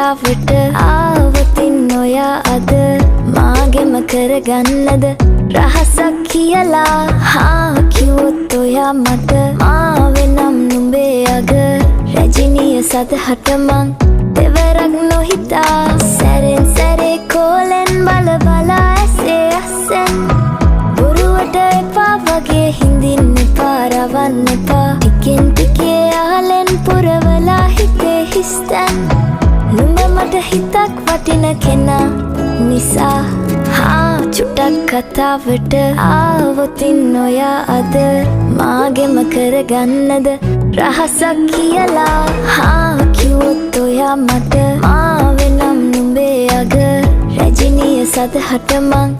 කතාවට ආවතින් ඔයා අද මාගෙම කරගන්නද රහසක් කියලා කිව්වොත් ඔයා මට මාවෙනම් නුඹේ අග රැජිනිය සදහට මං දෙවරක් නොහිතා සැරෙන් සැරේ කෝලෙන් බල බලා ඇසේ අස්සෙන් බොරුවට එපා වගේ හිඳින්න එපා රවන්න එපා ටිකෙන් ටිකේ ආලෙන් පුරවලා හිතේ හිස්තැන් නුඹ මට හිතක් වටින කෙනා නිසා චුට්ටක් කතාවට ආවොතින් ඔයා අද මාගෙම කරගන්නද රහසක් කියලා කිව්වොත් ඔයා මට මාවෙනම් නුඹේ අග රැජිනිය සදහට මං